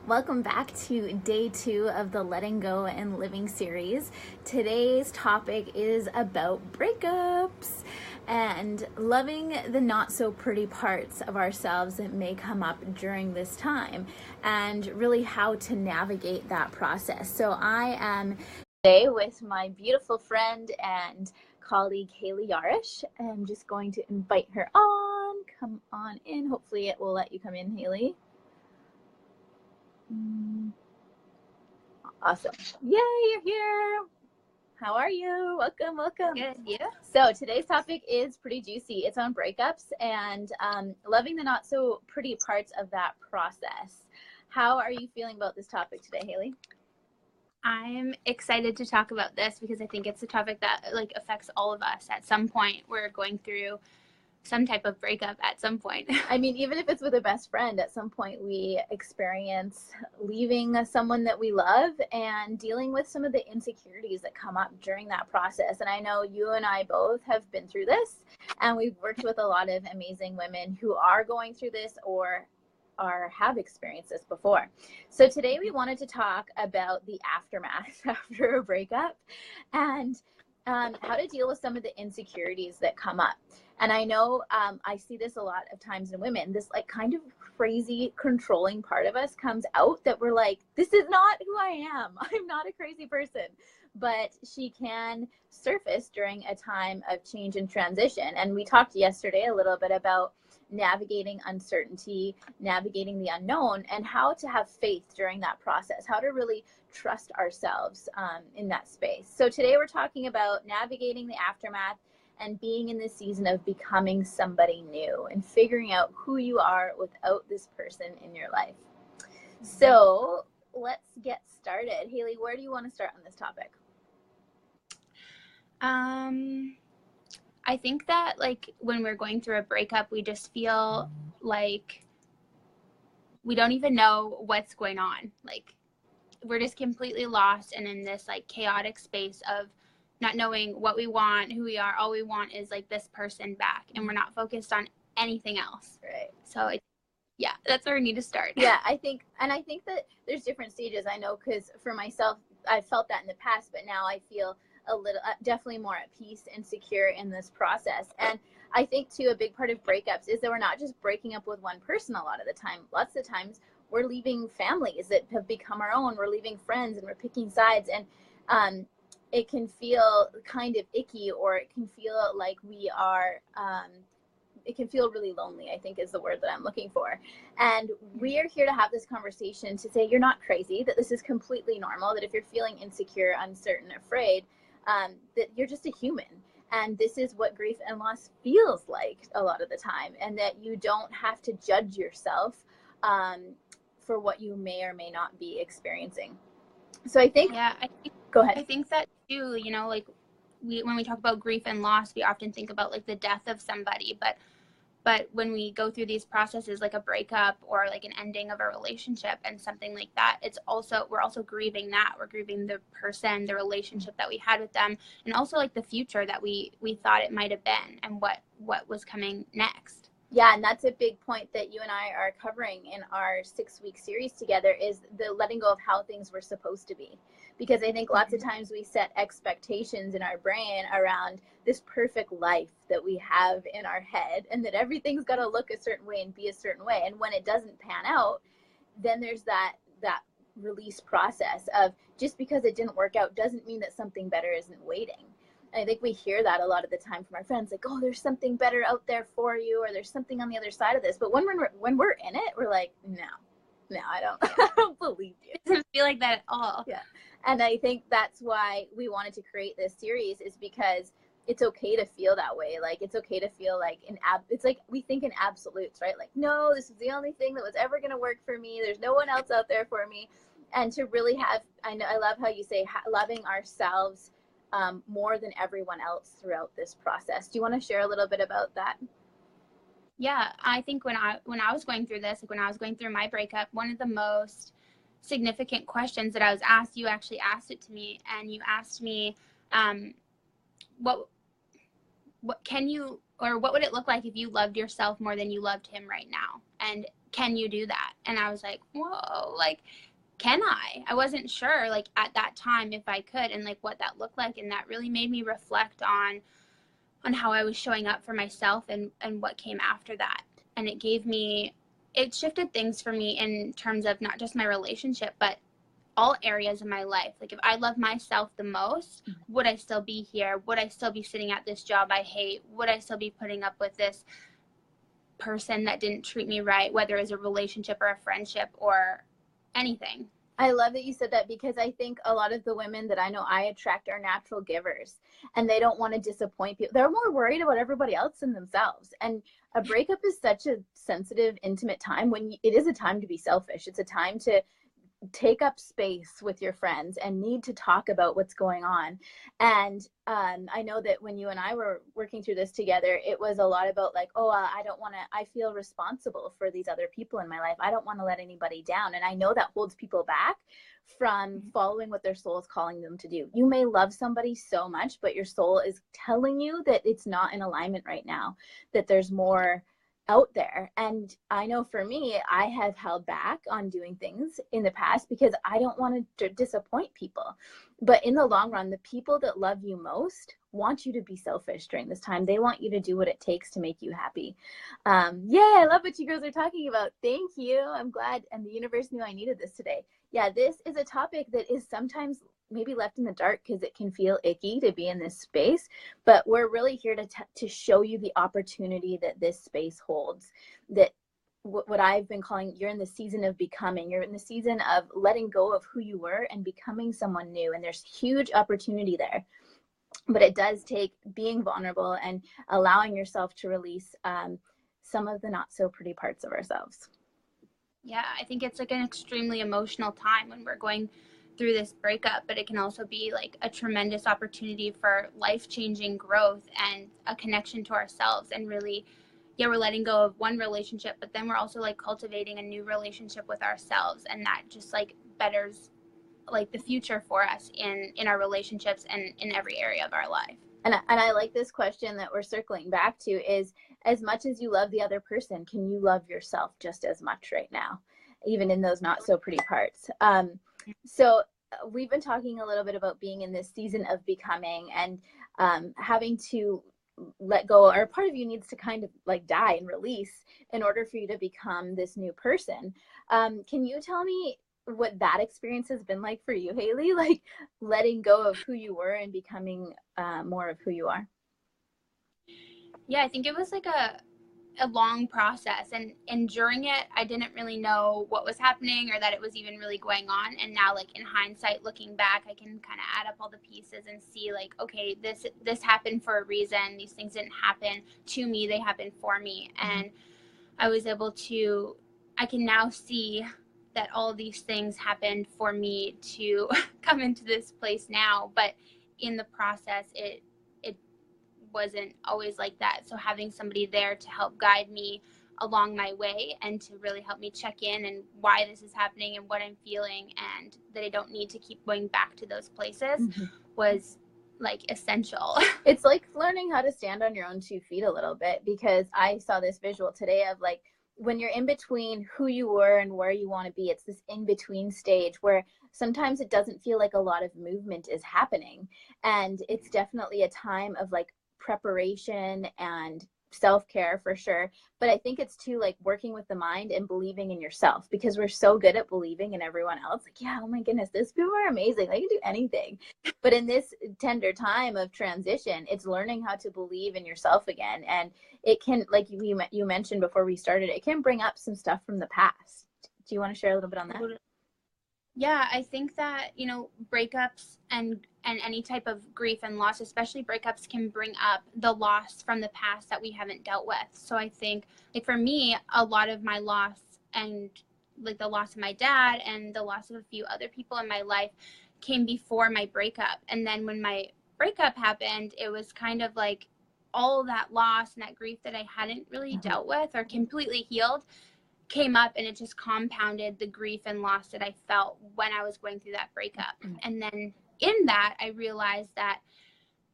Welcome back to day 2 of the Letting Go and Living series. Today's topic is about breakups and loving the not so pretty parts of ourselves that may come up during this time, and really how to navigate that process. So I am today with my beautiful friend and colleague Haley Yarish. I'm just going to invite her on. Come on in. Hopefully it will let you come in, Haley. Awesome. Yay, you're here. How are you? Welcome. Good, you? So today's topic is pretty juicy. It's on breakups and loving the not so pretty parts of that process. How are you feeling about this topic today, Haley? I'm excited to talk about this because I think it's a topic that affects all of us at some point. We're going through some type of breakup at some point. I mean, even if it's with a best friend, at some point we experience leaving someone that we love and dealing with some of the insecurities that come up during that process. And I know you and I both have been through this, and we've worked with a lot of amazing women who are going through this or have experienced this before. So today we wanted to talk about the aftermath after a breakup and how to deal with some of the insecurities that come up. And I know I see this a lot of times in women, this kind of crazy controlling part of us comes out that we're like, this is not who I am. I'm not a crazy person. But she can surface during a time of change and transition. And we talked yesterday a little bit about navigating uncertainty, navigating the unknown, and how to have faith during that process, how to really trust ourselves in that space. So today we're talking about navigating the aftermath and being in this season of becoming somebody new and figuring out who you are without this person in your life. So let's get started. Haley, where do you want to start on this topic? I think that when we're going through a breakup, we just feel like we don't even know what's going on. We're just completely lost and in this chaotic space of not knowing what we want, who we are. All we want is this person back, and we're not focused on anything else. Right. So yeah, that's where we need to start. Yeah, I think that there's different stages. I know, because for myself, I've felt that in the past, but now I feel a little, definitely more at peace and secure in this process. And I think too, a big part of breakups is that we're not just breaking up with one person a lot of the time. Lots of times we're leaving families that have become our own. We're leaving friends and we're picking sides. And it can feel kind of icky, or it can feel like we are, it can feel really lonely, I think is the word that I'm looking for. And we are here to have this conversation to say you're not crazy, that this is completely normal, that if you're feeling insecure, uncertain, afraid, that you're just a human. And this is what grief and loss feels like a lot of the time, and that you don't have to judge yourself for what you may or may not be experiencing. So I think, go ahead. I think that too, when we talk about grief and loss, we often think about the death of somebody, but when we go through these processes, like a breakup or an ending of a relationship and something like that, we're also grieving that. We're grieving the person, the relationship that we had with them, and also the future that we thought it might have been, and what was coming next. Yeah, and that's a big point that you and I are covering in our 6-week series together, is the letting go of how things were supposed to be. Because I think lots of times we set expectations in our brain around this perfect life that we have in our head, and that everything's got to look a certain way and be a certain way. And when it doesn't pan out, then there's that release process of, just because it didn't work out doesn't mean that something better isn't waiting. And I think we hear that a lot of the time from our friends, oh, there's something better out there for you, or there's something on the other side of this. But when we're in it, we're like, no, I don't believe you. It doesn't feel like that at all. Yeah. And I think that's why we wanted to create this series, is because it's okay to feel that way. It's okay to feel it's we think in absolutes, right? No, this is the only thing that was ever going to work for me. There's no one else out there for me. And to really have, I love how you say loving ourselves more than everyone else throughout this process. Do you want to share a little bit about that? Yeah, I think when I was going through this, when I was going through my breakup, one of the most significant questions that I was asked, you actually asked it to me, and you asked me, what can you or what would it look like if you loved yourself more than you loved him right now? And can you do that? And I was like, whoa, like, can I? I wasn't sure, like, at that time if I could, and like what that looked like. And that really made me reflect on how I was showing up for myself, and what came after that. And it shifted things for me in terms of not just my relationship, but all areas of my life. Like, if I love myself the most, would I still be here? Would I still be sitting at this job I hate? Would I still be putting up with this person that didn't treat me right, whether it's a relationship or a friendship or anything? I love that you said that, because I think a lot of the women that I know I attract are natural givers, and they don't want to disappoint people. They're more worried about everybody else than themselves. And a breakup is such a sensitive, intimate time when it is a time to be selfish. It's a time to take up space with your friends and need to talk about what's going on. And I know that when you and I were working through this together, it was a lot about like, I feel responsible for these other people in my life. I don't want to let anybody down. And I know that holds people back from following what their soul is calling them to do. You may love somebody so much, but your soul is telling you that it's not in alignment right now, that there's more out there. And I know for me, I have held back on doing things in the past because I don't want to disappoint people. But in the long run, the people that love you most want you to be selfish during this time. They want you to do what it takes to make you happy. I love what you girls are talking about. Thank you. I'm glad. And the universe knew I needed this today. Yeah, this is a topic that is sometimes maybe left in the dark because it can feel icky to be in this space, but we're really here to show you the opportunity that this space holds, that what I've been calling, you're in the season of becoming, you're in the season of letting go of who you were and becoming someone new. And there's huge opportunity there, but it does take being vulnerable and allowing yourself to release some of the not so pretty parts of ourselves. Yeah, I think it's like an extremely emotional time when we're going through this breakup, but it can also be like a tremendous opportunity for life-changing growth and a connection to ourselves. And really, we're letting go of one relationship, but then we're also like cultivating a new relationship with ourselves, and that just like betters like the future for us in our relationships and in every area of our life. And I like this question that we're circling back to is, as much as you love the other person, can you love yourself just as much right now, even in those not so pretty parts? So we've been talking a little bit about being in this season of becoming and having to let go, or part of you needs to kind of like die and release in order for you to become this new person. Can you tell me what that experience has been like for you, Haley, like letting go of who you were and becoming more of who you are? Yeah, I think it was like a long process, and during it I didn't really know what was happening or that it was even really going on. And now, like, in hindsight, looking back, I can kind of add up all the pieces and see like, okay, this happened for a reason. These things didn't happen to me, they happened for me. And I can now see that all of these things happened for me to come into this place now. But in the process, it wasn't always like that. So having somebody there to help guide me along my way and to really help me check in and why this is happening and what I'm feeling, and that I don't need to keep going back to those places was like essential. It's like learning how to stand on your own 2 feet a little bit, because I saw this visual today of like, when you're in between who you were and where you want to be, it's this in-between stage where sometimes it doesn't feel like a lot of movement is happening. And it's definitely a time of like preparation and self-care for sure. But I think it's too like working with the mind and believing in yourself, because we're so good at believing in everyone else. Like, yeah, oh my goodness, these people are amazing, they can do anything. But in this tender time of transition, it's learning how to believe in yourself again. And it can, like you mentioned before we started, it can bring up some stuff from the past. Do you want to share a little bit on that? Yeah, I think that, breakups and any type of grief and loss, especially breakups, can bring up the loss from the past that we haven't dealt with. So I think, like, for me, a lot of my loss, and like the loss of my dad and the loss of a few other people in my life, came before my breakup. And then when my breakup happened, it was kind of like all that loss and that grief that I hadn't really dealt with or completely healed came up, and it just compounded the grief and loss that I felt when I was going through that breakup. And then in that, I realized that,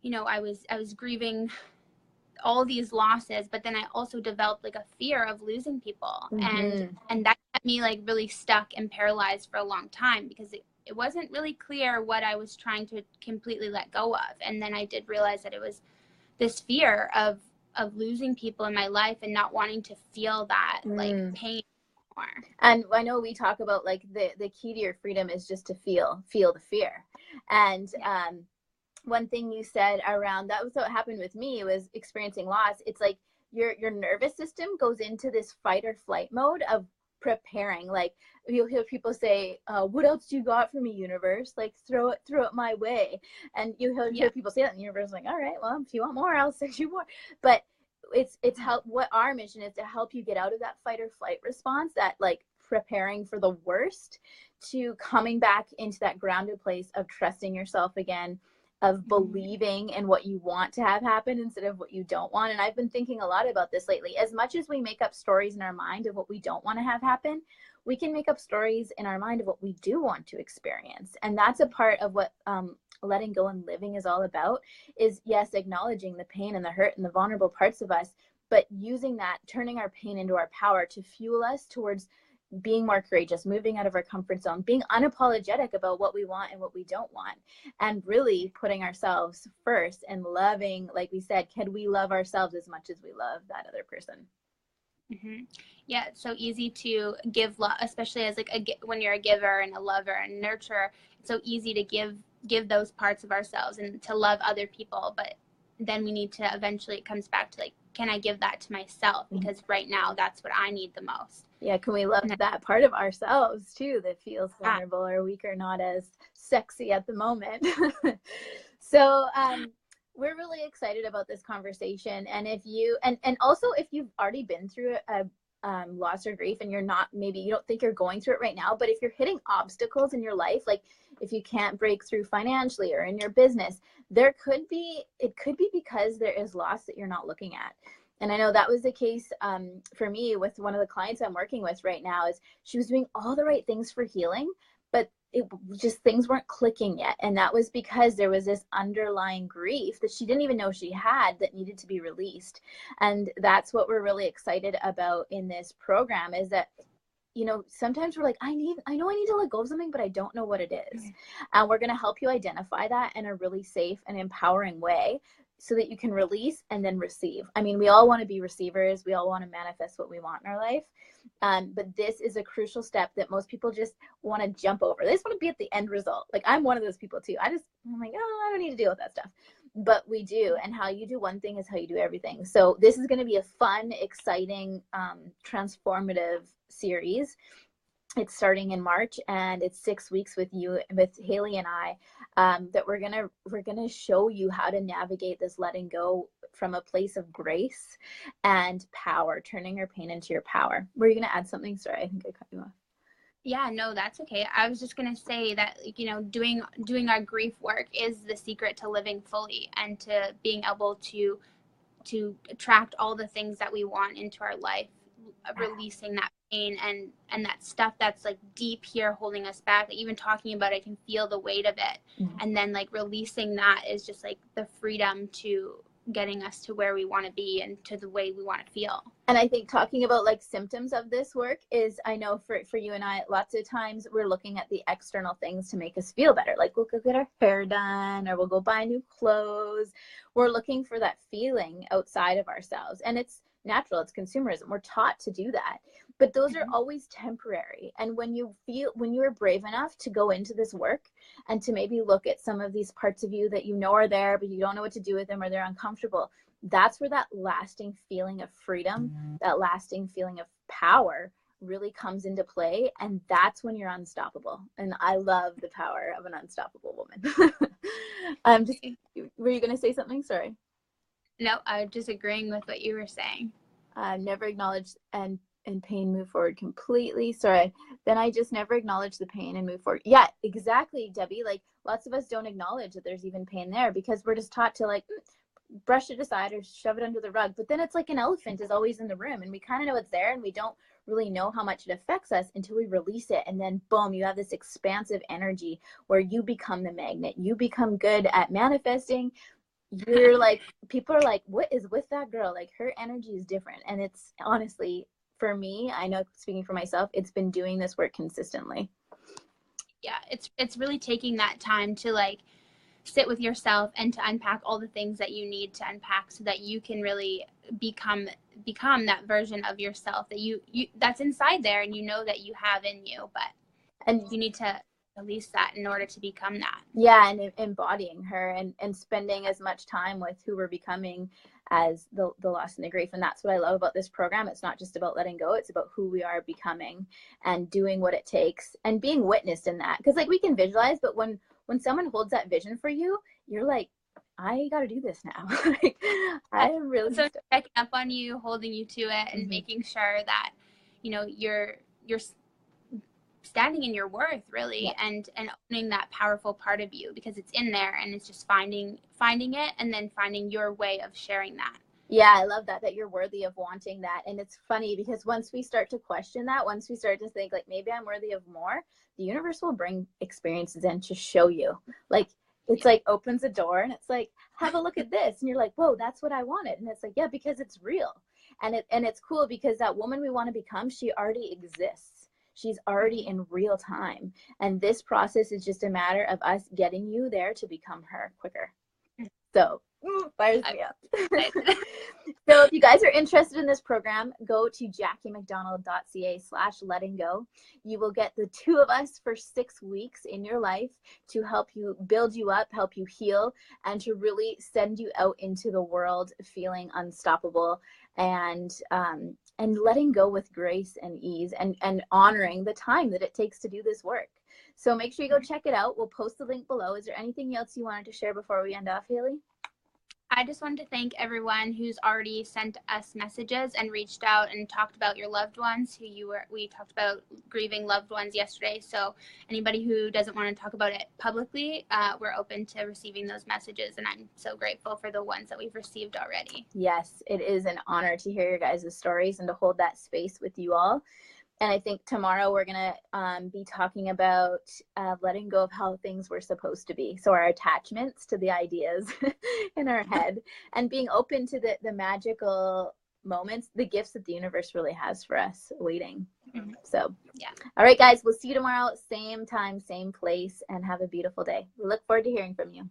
I was grieving all these losses, but then I also developed like a fear of losing people. And that kept me like really stuck and paralyzed for a long time, because it wasn't really clear what I was trying to completely let go of. And then I did realize that it was this fear of losing people in my life and not wanting to feel that like pain anymore. And I know we talk about like the key to your freedom is just to feel the fear. And one thing you said around that was what happened with me was experiencing loss. It's like your nervous system goes into this fight or flight mode of preparing. Like you'll hear people say, what else do you got for me, universe? Like throw it my way. And you'll hear people say that, and the universe is like, all right, well, if you want more, I'll send you more. But it's help. What our mission is to help you get out of that fight or flight response, that like preparing for the worst, to coming back into that grounded place of trusting yourself again, of believing in what you want to have happen instead of what you don't want. And I've been thinking a lot about this lately. As much as we make up stories in our mind of what we don't want to have happen, we can make up stories in our mind of what we do want to experience. And that's a part of what letting go and living is all about, is yes, acknowledging the pain and the hurt and the vulnerable parts of us, but using that, turning our pain into our power to fuel us towards being more courageous, moving out of our comfort zone, being unapologetic about what we want and what we don't want, and really putting ourselves first and loving, like we said, can we love ourselves as much as we love that other person? Yeah, it's so easy to give love, especially as like when you're a giver and a lover and nurturer. It's so easy to give those parts of ourselves and to love other people, but then we need to eventually, it comes back to like, can I give that to myself? Because right now that's what I need the most. Yeah, can we love that part of ourselves too that feels vulnerable or weak or not as sexy at the moment? So we're really excited about this conversation. And if you, and also if you've already been through a loss or grief, and you're not, maybe you don't think you're going through it right now, but if you're hitting obstacles in your life, like if you can't break through financially or in your business, it could be because there is loss that you're not looking at. And I know that was the case for me with one of the clients I'm working with right now. Is she was doing all the right things for healing, but it just, things weren't clicking yet. And that was because there was this underlying grief that she didn't even know she had that needed to be released. And that's what we're really excited about in this program, is that, you know, sometimes we're like, I know I need to let go of something, but I don't know what it is. And we're going to help you identify that in a really safe and empowering way, so that you can release and then receive. I mean, we all want to be receivers. We all want to manifest what we want in our life. But this is a crucial step that most people just want to jump over. They just want to be at the end result. Like, I'm one of those people too. I'm like, oh, I don't need to deal with that stuff. But we do. And how you do one thing is how you do everything. So this is going to be a fun, exciting, transformative series. It's starting in March, and it's 6 weeks with Haley and I, that we're gonna show you how to navigate this letting go from a place of grace and power, turning your pain into your power. Were you gonna add something? Sorry, I think I cut you off. Yeah, no, that's okay. I was just gonna say that, like, you know, doing our grief work is the secret to living fully and to being able to attract all the things that we want into our life, releasing that pain and that stuff that's like deep here holding us back. Even talking about it, I can feel the weight of it. And then like releasing that is just like the freedom to getting us to where we want to be and to the way we want to feel. And I think talking about like symptoms of this work is, I know for you and I, lots of times we're looking at the external things to make us feel better. Like we'll go get our hair done, or we'll go buy new clothes. We're looking for that feeling outside of ourselves. And it's natural. It's consumerism. We're taught to do that. But those are always temporary. And when you are brave enough to go into this work and to maybe look at some of these parts of you that you know are there, but you don't know what to do with them, or they're uncomfortable, that's where that lasting feeling of freedom, that lasting feeling of power really comes into play. And that's when you're unstoppable. And I love the power of an unstoppable woman. Were you going to say something? Sorry. No, I was just agreeing with what you were saying. Never acknowledge and pain, move forward completely. Sorry. Then I just never acknowledge the pain and move forward. Yeah, exactly, Debbie. Like lots of us don't acknowledge that there's even pain there because we're just taught to like brush it aside or shove it under the rug. But then it's like an elephant is always in the room, and we kind of know it's there, and we don't really know how much it affects us until we release it. And then boom, you have this expansive energy where you become the magnet. You become good at manifesting. you're like, people are like, what is with that girl? Like, her energy is different. And it's honestly, for me, I know, speaking for myself, it's been doing this work consistently. Yeah, it's really taking that time to like sit with yourself and to unpack all the things that you need to unpack so that you can really become that version of yourself that you that's inside there, and you know that you have in you, but And you need to release that in order to become that. yeah, and embodying her, and spending as much time with who we're becoming as the loss and the grief. And that's what I love about this program. It's not just about letting go, it's about who we are becoming and doing what it takes and being witnessed in that. Because like, we can visualize, but when someone holds that vision for you, you're like, I got to do this now. Like, I am really so checking up on you, holding you to it, and mm-hmm. making sure that you know you're standing in your worth, really. Yeah. and owning that powerful part of you, because it's in there, and it's just finding it, and then finding your way of sharing that. Yeah, I love that you're worthy of wanting that. And it's funny because once we start to question that, once we start to think like, maybe I'm worthy of more, the universe will bring experiences in to show you. Like, it's like opens a door and it's like, have a look at this. And you're like, whoa, that's what I wanted. And it's like, yeah, because it's real. And it's cool because that woman we want to become, she already exists. She's already in real time. And this process is just a matter of us getting you there to become her quicker. So fires me up. So if you guys are interested in this program, go to jackiemcdonald.ca/lettinggo. You will get the two of us for 6 weeks in your life to help you build you up, help you heal, and to really send you out into the world feeling unstoppable and letting go with grace and ease, and honoring the time that it takes to do this work. So make sure you go check it out. We'll post the link below. Is there anything else you wanted to share before we end off, Haley? I just wanted to thank everyone who's already sent us messages and reached out and talked about your loved ones. We talked about grieving loved ones yesterday. So anybody who doesn't want to talk about it publicly, we're open to receiving those messages. And I'm so grateful for the ones that we've received already. Yes, it is an honor to hear your guys' stories and to hold that space with you all. And I think tomorrow we're going to be talking about letting go of how things were supposed to be. So our attachments to the ideas in our head, and being open to the magical moments, the gifts that the universe really has for us waiting. Mm-hmm. So, yeah. All right, guys, we'll see you tomorrow. Same time, same place, and have a beautiful day. We look forward to hearing from you.